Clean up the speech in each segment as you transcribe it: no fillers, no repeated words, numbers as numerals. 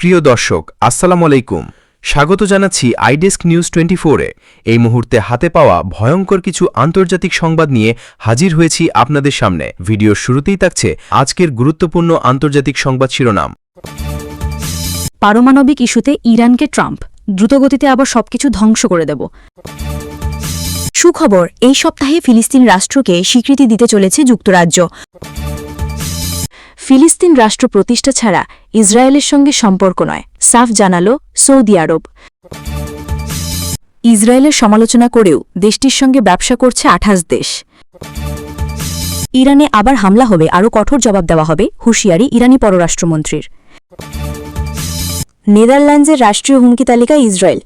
প্রিয় দর্শক আসসালামু আলাইকুম, স্বাগত জানাচ্ছি আইডেস্ক নিউজ 24-এ। এই মুহূর্তে হাতে পাওয়া ভয়ঙ্কর কিছু আন্তর্জাতিক সংবাদ নিয়ে হাজির হয়েছি আপনাদের সামনে। ভিডিওর শুরুতেই থাকছে আজকের গুরুত্বপূর্ণ আন্তর্জাতিক সংবাদ শিরোনাম। পারমাণবিক ইস্যুতে ইরানকে ট্রাম্প, দ্রুতগতিতে আবার সবকিছু ধ্বংস করে দেব। সুখবর, এই সপ্তাহে ফিলিস্তিন রাষ্ট্রকে স্বীকৃতি দিতে চলেছে যুক্তরাজ্য। ফিলিস্তিন রাষ্ট্র প্রতিষ্ঠা ছাড়া ইসরায়েলের সঙ্গে সম্পর্ক নয়, সাফ জানালো সৌদি আরব। ইসরায়েলের সমালোচনা করেও দেশটির সঙ্গে ব্যবসা করছে 28 দেশ। ইরানে আবার হামলা হবে, আরও কঠোর জবাব দেওয়া হবে, হুঁশিয়ারি ইরানি পররাষ্ট্রমন্ত্রীর। নেদারল্যান্ডসের রাষ্ট্রীয় হুমকি তালিকায় ইসরায়েল।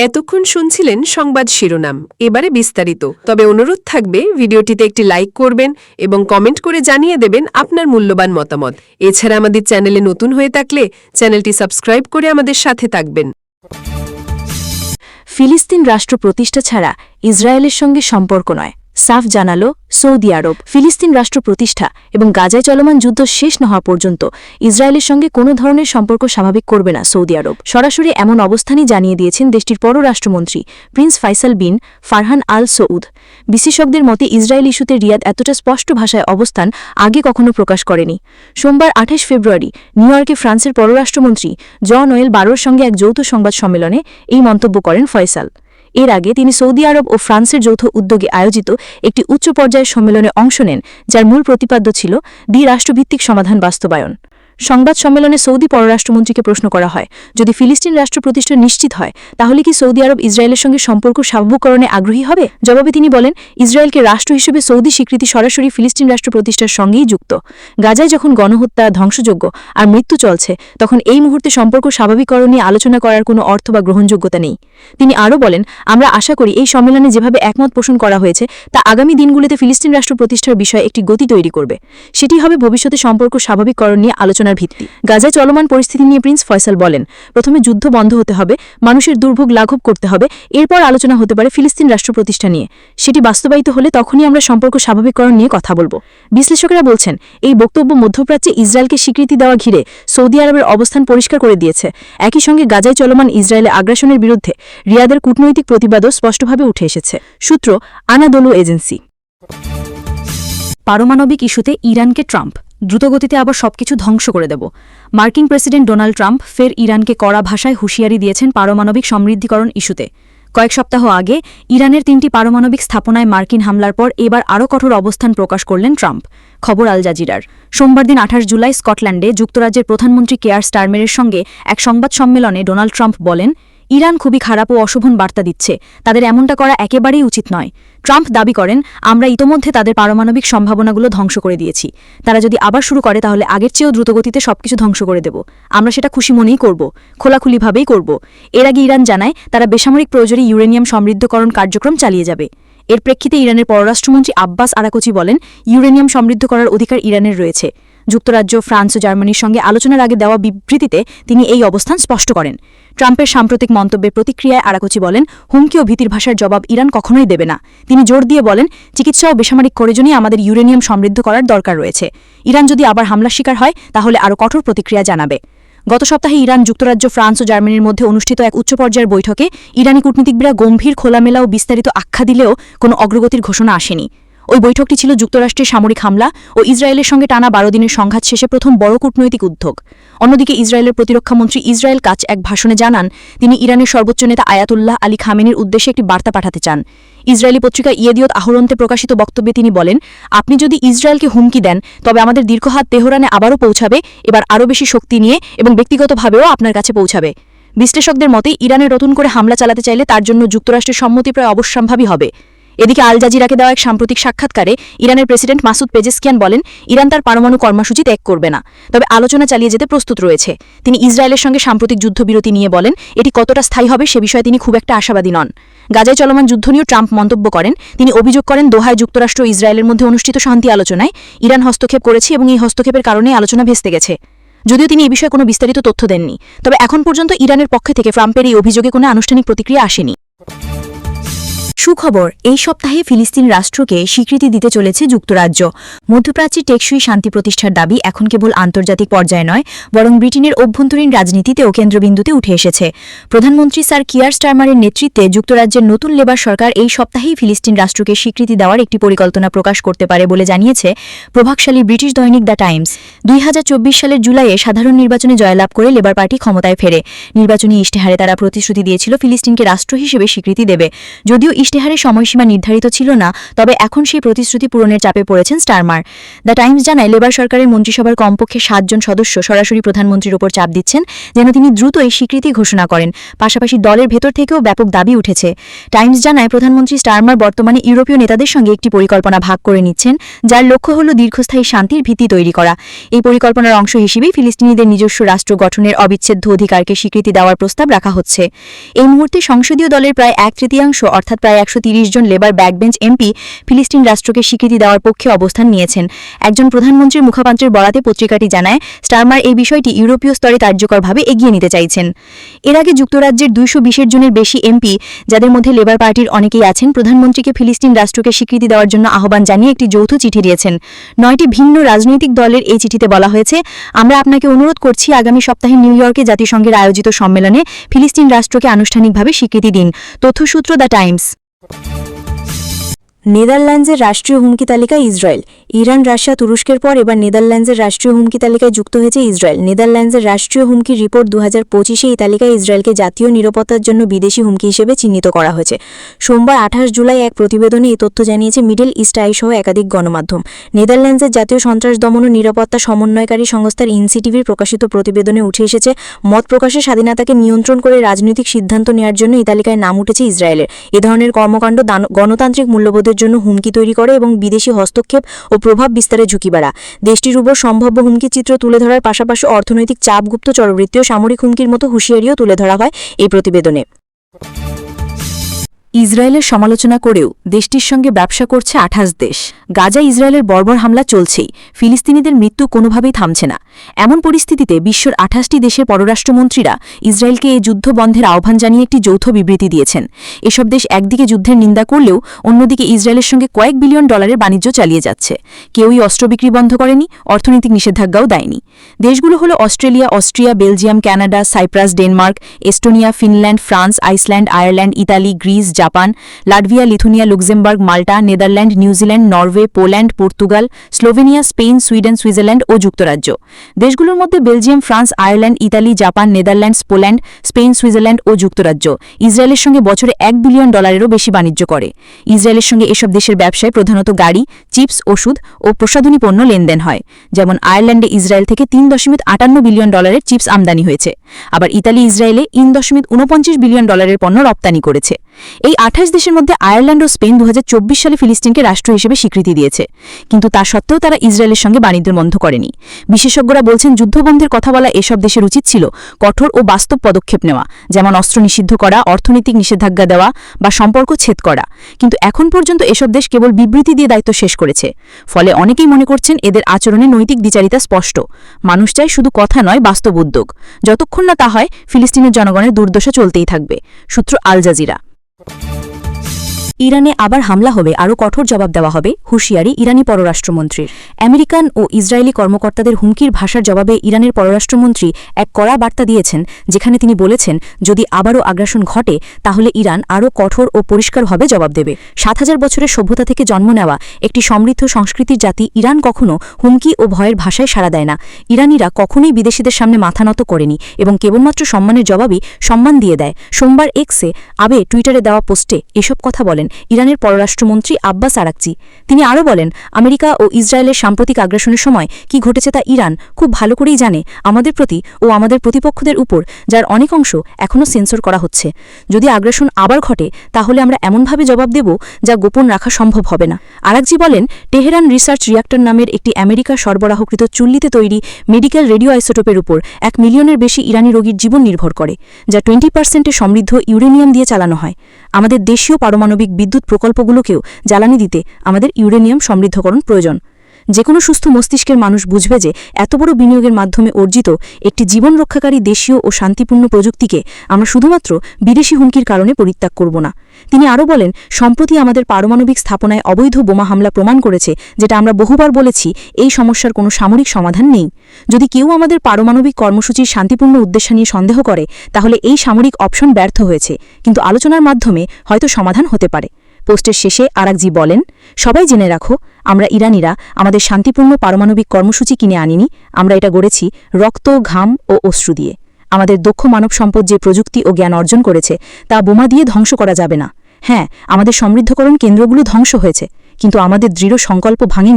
এতক্ষণ শুনছিলেন সংবাদ শিরোনাম, এবারে বিস্তারিত। তবে অনুরোধ থাকবে ভিডিওটিতে একটি লাইক করবেন এবং কমেন্ট করে জানিয়ে দেবেন আপনার মূল্যবান মতামত। এছাড়া আমাদের চ্যানেলে নতুন হয়ে থাকলে চ্যানেলটি সাবস্ক্রাইব করে আমাদের সাথে থাকবেন। ফিলিস্তিন রাষ্ট্র প্রতিষ্ঠা ছাড়া ইসরায়েলের সঙ্গে সম্পর্ক নয়, সাফ জানালো সৌদি আরব। ফিলিস্তিন রাষ্ট্র প্রতিষ্ঠা এবং গাজায় চলমান যুদ্ধ শেষ না হওয়া পর্যন্ত ইসরায়েলের সঙ্গে কোনো ধরনের সম্পর্ক স্বাভাবিক করবে না সৌদি আরব। সরাসরি এমন অবস্থানই জানিয়ে দিয়েছেন দেশটির পররাষ্ট্রমন্ত্রী প্রিন্স ফাইসাল বিন ফারহান আল সৌদ। বিশেষজ্ঞদের মতে ইসরায়েল ইস্যুতে রিয়াদ এতটা স্পষ্ট ভাষায় অবস্থান আগে কখনো প্রকাশ করেনি। সোমবার 28 ফেব্রুয়ারি নিউ ইয়র্কে ফ্রান্সের পররাষ্ট্রমন্ত্রী জন-নোয়েল বারোর সঙ্গে এক যৌথ সংবাদ সম্মেলনে এই মন্তব্য করেন ফয়সাল। এর আগে তিনি সৌদি আরব ও ফ্রান্সের যৌথ উদ্যোগে আয়োজিত একটি উচ্চ পর্যায়ের সম্মেলনে অংশ নেন, যার মূল প্রতিপাদ্য ছিল দ্বি-রাষ্ট্রভিত্তিক সমাধান বাস্তবায়ন। সংবাদ সম্মেলনে সৌদি পররাষ্ট্রমন্ত্রীকে প্রশ্ন করা হয়, যদি ফিলিস্তিন রাষ্ট্র প্রতিষ্ঠা নিশ্চিত হয় তাহলে কি সৌদি আরব ইসরায়েলের সঙ্গে সম্পর্ক স্বাভাবিককরণে আগ্রহী হবে? জবাবে তিনি বলেন, ইসরায়েলকে রাষ্ট্র হিসেবে সৌদি স্বীকৃতি সরাসরি ফিলিস্তিন রাষ্ট্র প্রতিষ্ঠার সঙ্গেই যুক্ত। গাজায় যখন গণহত্যা, ধ্বংসযজ্ঞ আর মৃত্যু চলছে, তখন এই মুহূর্তে সম্পর্ক স্বাভাবিককরণ নিয়ে আলোচনা করার কোনো অর্থ বা গ্রহণযোগ্যতা নেই। তিনি আরও বলেন, আমরা আশা করি এই সম্মেলনে যেভাবে একমত পোষণ করা হয়েছে তা আগামী দিনগুলিতে ফিলিস্তিন রাষ্ট্র প্রতিষ্ঠার বিষয়ে একটি গতি তৈরি করবে। সেটি হবে ভবিষ্যতে সম্পর্ক স্বাভাবিককরণ নিয়ে আলোচনার ভিত্তি। গাজায় চলমান পরিস্থিতি নিয়ে প্রিন্স ফয়সাল বলেন, প্রথমে যুদ্ধ বন্ধ হতে হবে, মানুষের দুর্ভোগ লাঘব করতে হবে, এরপর আলোচনা হতে পারে ফিলিস্তিন রাষ্ট্র প্রতিষ্ঠা নিয়ে। সেটি বাস্তবায়িত হলে তখনই আমরা সম্পর্ক স্বাভাবিককরণ নিয়ে কথা বলব। বিশ্লেষকেরা বলছেন, এই বক্তব্য মধ্যপ্রাচ্যে ইসরায়েলকে স্বীকৃতি দেওয়া ঘিরে সৌদি আরবের অবস্থান পরিষ্কার করে দিয়েছে। একই সঙ্গে গাজায় চলমান ইসরায়েলের আগ্রাসনের বিরুদ্ধে রিয়াদের কূটনৈতিক প্রতিবাদও স্পষ্টভাবে উঠে এসেছে। সূত্র আনাদোলু এজেন্সি। পারমাণবিক ইস্যুতে ইরানকে ট্রাম্প, দ্রুতগতিতে আবার সবকিছু ধ্বংস করে দেব। মার্কিন প্রেসিডেন্ট ডোনাল্ড ট্রাম্প ফের ইরানকে কড়া ভাষায় হুঁশিয়ারি দিয়েছেন পারমাণবিক সমৃদ্ধিকরণ ইস্যুতে। কয়েক সপ্তাহ আগে ইরানের 3টি পারমাণবিক স্থাপনায় মার্কিন হামলার পর এবার আরও কঠোর অবস্থান প্রকাশ করলেন ট্রাম্প। খবর আল জাজিরার। সোমবার দিন 28 জুলাই স্কটল্যান্ডে যুক্তরাজ্যের প্রধানমন্ত্রী কেয়ার স্টারমেরের সঙ্গে এক সংবাদ সম্মেলনে ডোনাল্ড ট্রাম্প বলেন, ইরান খুবই খারাপ ও অশোভন বার্তা দিচ্ছে, তাদের এমনটা করা একেবারেই উচিত নয়। ট্রাম্প দাবি করেন, আমরা ইতোমধ্যে তাদের পারমাণবিক সম্ভাবনাগুলো ধ্বংস করে দিয়েছি। তারা যদি আবার শুরু করে তাহলে আগের চেয়েও দ্রুতগতিতে সবকিছু ধ্বংস করে দেব। আমরা সেটা খুশি মনেই করব, খোলাখুলিভাবেই করব। এর আগে ইরান জানায় তারা বেসামরিক প্রয়োজনে ইউরেনিয়াম সমৃদ্ধকরণ কার্যক্রম চালিয়ে যাবে। এর প্রেক্ষিতে ইরানের পররাষ্ট্রমন্ত্রী আব্বাস আরাকচি বলেন, ইউরেনিয়াম সমৃদ্ধ করার অধিকার ইরানের রয়েছে। যুক্তরাজ্য, ফ্রান্স ও জার্মানির সঙ্গে আলোচনার আগে দেওয়া বিবৃতিতে তিনি এই অবস্থান স্পষ্ট করেন। ট্রাম্পের সাম্প্রতিক মন্তব্যের প্রতিক্রিয়ায় আরাকচি বলেন, হুমকি ও ভীতির ভাষার জবাব ইরান কখনোই দেবে না। তিনি জোর দিয়ে বলেন, চিকিৎসা ও বেসামরিক প্রয়োজনেই আমাদের ইউরেনিয়াম সমৃদ্ধ করার দরকার রয়েছে। ইরান যদি আবার হামলার শিকার হয় তাহলে আরও কঠোর প্রতিক্রিয়া জানাবে। গত সপ্তাহে ইরান, যুক্তরাজ্য, ফ্রান্স ও জার্মানির মধ্যে অনুষ্ঠিত এক উচ্চ পর্যায়ের বৈঠকে ইরানি কূটনীতিকরা গম্ভীর, খোলামেলা ও বিস্তারিত আখ্যা দিলেও কোনো অগ্রগতির ঘোষণা আসেনি। ওই বৈঠকটি ছিল যুক্তরাষ্ট্রের সামরিক হামলা ও ইসরায়েলের সঙ্গে টানা 12 দিনের সংঘাত শেষে প্রথম বড় কূটনৈতিক উদ্যোগ। অন্যদিকে ইসরায়েলের প্রতিরক্ষামন্ত্রী ইসরায়েল কাচ এক ভাষণে জানান, তিনি ইরানের সর্বোচ্চ নেতা আয়াতুল্লাহ আলী খামেনির উদ্দেশ্যে একটি বার্তা পাঠাতে চান। ইসরায়েলি পত্রিকা ইয়েদিয়ত আহরণতে প্রকাশিত বক্তব্যে তিনি বলেন, আপনি যদি ইসরায়েলকে হুমকি দেন তবে আমাদের দীর্ঘহাত তেহরানে আবারও পৌঁছাবে, এবার আরও বেশি শক্তি নিয়ে এবং ব্যক্তিগতভাবেও আপনার কাছে পৌঁছাবে। বিশ্লেষকদের মতে ইরানে নতুন করে হামলা চালাতে চাইলে তার জন্য যুক্তরাষ্ট্রের সম্মতি প্রায় অবশ্যম্ভাবী হবে। এদিকে আল জাজিরাকে দেওয়া এক সাম্প্রতিক সাক্ষাৎকারে ইরানের প্রেসিডেন্ট মাসুদ পেজেশকিয়ান বলেন, ইরান তার পারমাণু কর্মসূচি ত্যাগ করবে না, তবে আলোচনা চালিয়ে যেতে প্রস্তুত রয়েছে। তিনি ইসরায়েলের সঙ্গে সাম্প্রতিক যুদ্ধবিরতি নিয়ে বলেন, এটি কতটা স্থায়ী হবে সে বিষয়ে তিনি খুব একটা আশাবাদী নন। গাজায় চলমান যুদ্ধ নিয়েও ট্রাম্প মন্তব্য করেন। তিনি অভিযোগ করেন, দোহায় যুক্তরাষ্ট্র ও ইসরায়েলের মধ্যে অনুষ্ঠিত শান্তি আলোচনায় ইরান হস্তক্ষেপ করেছে এবং এই হস্তক্ষেপের কারণেই আলোচনা ভেস্তে গেছে। যদিও তিনি এই বিষয়ে কোনো বিস্তারিত তথ্য দেননি, তবে এখন পর্যন্ত ইরানের পক্ষ থেকে ট্রাম্পের এই অভিযোগে কোনো আনুষ্ঠানিক প্রতিক্রিয়া আসেনি। সুখবর, এই সপ্তাহে ফিলিস্তিন রাষ্ট্রকে স্বীকৃতি দিতে চলেছে যুক্তরাজ্য। মধ্যপ্রাচ্যে টেকসই শান্তি প্রতিষ্ঠার দাবি এখন কেবল আন্তর্জাতিক পর্যায়ে নয়, বরং ব্রিটেনের অভ্যন্তরীণ রাজনীতিতেও কেন্দ্রবিন্দুতে উঠে এসেছে। প্রধানমন্ত্রী স্যার কিয়ার স্টারমারের নেতৃত্বে যুক্তরাজ্যের নতুন লেবার সরকার এই সপ্তাহেই ফিলিস্তিন রাষ্ট্রকে স্বীকৃতি দেওয়ার একটি পরিকল্পনা প্রকাশ করতে পারে বলে জানিয়েছে প্রভাবশালী ব্রিটিশ দৈনিক দ্য টাইমস। 2024 সালের জুলাইয়ে সাধারণ নির্বাচনে জয়লাভ করে লেবার পার্টি ক্ষমতায় ফেরে। নির্বাচনী ইশতেহারে তারা প্রতিশ্রুতি দিয়েছিল ফিলিস্তিনকে রাষ্ট্র হিসেবে স্বীকৃতি দেবে। যদিও ইশতেহারের সময়সীমা নির্ধারিত ছিল না, তবে এখন সেই প্রতিশ্রুতি পূরণের চাপে পড়েছেন স্টারমার। দ্য টাইমস জানায়, লেবার সরকারের মন্ত্রিসভার কমপক্ষে 7 জন সদস্য সরাসরি প্রধানমন্ত্রীর ওপর চাপ দিচ্ছেন যেন তিনি দ্রুত এই স্বীকৃতি ঘোষণা করেন। পাশাপাশি দলের ভেতর থেকেও ব্যাপক দাবি উঠেছে। টাইমস জানায়, প্রধানমন্ত্রী স্টারমার বর্তমানে ইউরোপীয় নেতাদের সঙ্গে একটি পরিকল্পনা ভাগ করে নিচ্ছেন, যার লক্ষ্য হল দীর্ঘস্থায়ী শান্তির ভিত্তি তৈরি করা। এই পরিকল্পনার অংশ হিসেবেই ফিলিস্তিনিদের নিজস্ব রাষ্ট্র গঠনের অবিচ্ছেদ্য অধিকারকে স্বীকৃতি দেওয়ার প্রস্তাব রাখা হচ্ছে। এই মুহূর্তে সংসদীয় দলের প্রায় 1/3 অর্থাৎ প্রায় 130 জন লেবার ব্যাকবেঞ্চ এমপি ফিলিস্তিন রাষ্ট্রকে স্বীকৃতি দেওয়ার পক্ষে অবস্থান নিয়েছেন। একজন প্রধানমন্ত্রীর মুখপাত্রের বরাতে পত্রিকাটি জানায়, স্টারমার এই বিষয়টি ইউরোপীয় স্তরে কার্যকরভাবে এগিয়ে নিতে চাইছেন। এর আগে যুক্তরাজ্যের 220 জনের বেশি এমপি, যাদের মধ্যে লেবার পার্টির অনেকেই আছেন, প্রধানমন্ত্রীকে ফিলিস্তিন রাষ্ট্রকে স্বীকৃতি দেওয়ার জন্য আহ্বান জানিয়ে একটি যৌথ চিঠি দিয়েছেন। 9টি ভিন্ন রাজনৈতিক দলের এই চিঠিতে বলা হয়েছে, আমরা আপনাকে অনুরোধ করছি আগামী সপ্তাহে নিউ ইয়র্কে জাতিসংঘের আয়োজিত সম্মেলনে ফিলিস্তিন রাষ্ট্রকে আনুষ্ঠানিকভাবে স্বীকৃতি দিন। তথ্যসূত্র দ্য টাইমস। নেদারল্যান্ডসের রাষ্ট্রীয় হুমকি তালিকায় ইসরায়েল। ইরান, রাশিয়া, তুরস্কের পর এবার নেদারল্যান্ডসের রাষ্ট্রীয় হুমকি তালিকায় যুক্ত হয়েছে ইসরায়েল। নেদারল্যান্ডসের রাষ্ট্রীয় হুমকির রিপোর্ট 2025-এ এই তালিকায় ইসরায়েলকে জাতীয় নিরাপত্তার জন্য বিদেশি হুমকি হিসেবে চিহ্নিত করা হয়েছে। সোমবার 28 জুলাই এক প্রতিবেদনে এই তথ্য জানিয়েছে মিডল ইস্ট আই সহ একাধিক গণমাধ্যম। নেদারল্যান্ডসের জাতীয় সন্ত্রাস দমন ও নিরাপত্তা সমন্বয়কারী সংস্থার ইনসিটিভির প্রকাশিত প্রতিবেদনে উঠে এসেছে, মত প্রকাশের স্বাধীনতাকে নিয়ন্ত্রণ করে রাজনৈতিক সিদ্ধান্ত নেওয়ার জন্য এই তালিকায় নাম উঠেছে ইসরায়েলের। এ ধরনের কর্মকাণ্ড গণতান্ত্রিক মূল্যবোধের জন্য হুমকি তৈরি করে এবং বিদেশি হস্তক্ষেপ ও প্রভাব বিস্তারে ঝুঁকি বাড়া। দেশটির উপর সম্ভাব্য হুমকির চিত্র তুলে ধরার পাশাপাশি অর্থনৈতিক চাপ, গুপ্তচরবৃত্তি ও সামরিক হুমকির মতো হুঁশিয়ারিও তুলে ধরা হয় এই প্রতিবেদনে। ইসরায়েলের সমালোচনা করেও দেশটির সঙ্গে ব্যবসা করছে 28 দেশ। গাজা ইসরায়েলের বর্বর হামলা চলছেই, ফিলিস্তিনিদের মৃত্যু কোনোভাবেই থামছে না। এমন পরিস্থিতিতে বিশ্বের 28টি দেশের পররাষ্ট্রমন্ত্রীরা ইসরায়েলকে এই যুদ্ধ বন্ধের আহ্বান জানিয়ে একটি যৌথ বিবৃতি দিয়েছেন। এসব দেশ একদিকে যুদ্ধের নিন্দা করলেও অন্যদিকে ইসরায়েলের সঙ্গে কয়েক বিলিয়ন ডলারের বাণিজ্য চালিয়ে যাচ্ছে। কেউই অস্ত্র বিক্রি বন্ধ করেনি, অর্থনৈতিক নিষেধাজ্ঞাও দেয়নি। দেশগুলো হলো Australia, Austria, Belgium, Canada, Cyprus, Denmark, Estonia, Finland, France, Iceland, Ireland, Italy, Greece, Japan, Latvia, Lithuania, Luxembourg, Malta, Netherland, New Zealand, Norway, Poland, Portugal, Slovenia, Spain, Sweden, Switzerland ও যুক্তরাজ্য। দেশগুলোর মধ্যে Belgium, France, Ireland, Italy, Japan, Netherlands, Poland, Spain, Switzerland ও যুক্তরাজ্য ইসরায়েলের সঙ্গে বছরে $1 billion বেশি বাণিজ্য করে। ইসরায়েলের সঙ্গে এসব দেশের ব্যবসায় প্রধানত গাড়ি, চিপস, ওষুধ ও প্রসাধনী পণ্য লেনদেন হয়। যেমন আয়ারল্যান্ডে ইসরায়েল থেকে $3.58 বিলিয়ন চিপস আমদানি হয়েছে। আবার ইতালি ইসরায়েলে $3.49 বিলিয়ন পণ্য রপ্তানি করেছে। এই 28 দেশের মধ্যে আয়ারল্যান্ড ও স্পেন 2024 সালে ফিলিস্তিনকে রাষ্ট্র হিসেবে স্বীকৃতি দিয়েছে, কিন্তু তা সত্ত্বেও তারা ইসরায়েলের সঙ্গে বাণিজ্য বন্ধ করেনি। বিশেষজ্ঞরা বলছেন, যুদ্ধবন্ধের কথা বলা এসব দেশের উচিত ছিল কঠোর ও বাস্তব পদক্ষেপ নেওয়া, যেমন অস্ত্র নিষিদ্ধ করা, অর্থনৈতিক নিষেধাজ্ঞা দেওয়া বা সম্পর্ক ছেদ করা। কিন্তু এখন পর্যন্ত এসব দেশ কেবল বিবৃতি দিয়ে দায়িত্ব শেষ করেছে। ফলে অনেকেই মনে করছেন এদের আচরণে নৈতিক বিচারিতা স্পষ্ট। মানুষ চায় শুধু কথা নয়, বাস্তব উদ্যোগ। যতক্ষণ না তা হয়, ফিলিস্তিনের জনগণের দুর্দশা চলতেই থাকবে। সূত্র আল জাজিরা। ইরানে আবার হামলা হবে, আরও কঠোর জবাব দেওয়া হবে, হুঁশিয়ারি ইরানি পররাষ্ট্রমন্ত্রীর। আমেরিকান ও ইসরায়েলি কর্মকর্তাদের হুমকির ভাষার জবাবে ইরানের পররাষ্ট্রমন্ত্রী এক কড়া বার্তা দিয়েছেন, যেখানে তিনি বলেছেন, যদি আবারও আগ্রাসন ঘটে তাহলে ইরান আরও কঠোর ও পরিষ্কারভাবে জবাব দেবে। 7000 বছরের সভ্যতা থেকে জন্ম নেওয়া একটি সমৃদ্ধ সংস্কৃতির জাতি ইরান কখনো হুমকি ও ভয়ের ভাষায় সাড়া দেয় না। ইরানিরা কখনোই বিদেশিদের সামনে মাথা নত করেনি এবং কেবলমাত্র সম্মানের জবাবই সম্মান দিয়ে দেয়। সোমবার এক্সে আবে টুইটারে দেওয়া পোস্টে এসব কথা বলেন ইরানের পররাষ্ট্রমন্ত্রী আব্বাস আরাকচি। তিনি আরও বলেন, আমেরিকা ও ইসরায়েলের সাম্প্রতিক আগ্রাসনের সময় কি ঘটেছে তা ইরান খুব ভালো করেই জানে, আমাদের প্রতি ও আমাদের প্রতিপক্ষদের উপর, যার অনেক অংশ এখনও সেন্সর করা হচ্ছে। যদি আগ্রাসন আবার ঘটে তাহলে আমরা এমনভাবে জবাব দেব যা গোপন রাখা সম্ভব হবে না। আরাকচি বলেন, টেহরান রিসার্চ রিয়াক্টর নামের একটি আমেরিকা সরবরাহকৃত চুল্লিতে তৈরি মেডিকেল রেডিও আইসোটোপের উপর 1 মিলিয়নের বেশি ইরানি রোগীর জীবন নির্ভর করে, যা 20% সমৃদ্ধ ইউরেনিয়াম দিয়ে চালানো হয়। আমাদের দেশীয় পারমাণবিক বিদ্যুৎ প্রকল্পগুলোকেও জ্বালানি দিতে আমাদের ইউরেনিয়াম সমৃদ্ধকরণ প্রয়োজন। যে কোনো সুস্থ মস্তিষ্কের মানুষ বুঝবে যে এত বড় বিনিয়োগের মাধ্যমে অর্জিত একটি জীবন রক্ষাকারী দেশীয় ও শান্তিপূর্ণ প্রযুক্তিকে আমরা শুধুমাত্র বিদেশি হুমকির কারণে পরিত্যাগ করব না। তিনি আরও বলেন, সম্প্রতি আমাদের পারমাণবিক স্থাপনায় অবৈধ বোমা হামলা প্রমাণ করেছে, যেটা আমরা বহুবার বলেছি, এই সমস্যার কোনো সামরিক সমাধান নেই। যদি কেউ আমাদের পারমাণবিক কর্মসূচির শান্তিপূর্ণ উদ্দেশ্য নিয়ে সন্দেহ করে, তাহলে এই সামরিক অপশন ব্যর্থ হয়েছে, কিন্তু আলোচনার মাধ্যমে হয়তো সমাধান হতে পারে। পোস্টের শেষে আরাকজি বলেন, সবাই জেনে রাখো, আমরা ইরানিরা আমাদের শান্তিপূর্ণ পারমাণবিক কর্মসূচি কিনে আনিনি, আমরা এটা গড়েছি রক্ত, ঘাম ও অশ্রু দিয়ে। আমাদের দক্ষ মানব সম্পদ যে প্রযুক্তি ও জ্ঞান অর্জন করেছে তা বোমা দিয়ে ধ্বংস করা যাবে না। হ্যাঁ, আমাদের সমৃদ্ধকরণ কেন্দ্রগুলো ধ্বংস হয়েছে, কিন্তু আমাদের দৃঢ় সংকল্প ভাঙেনি।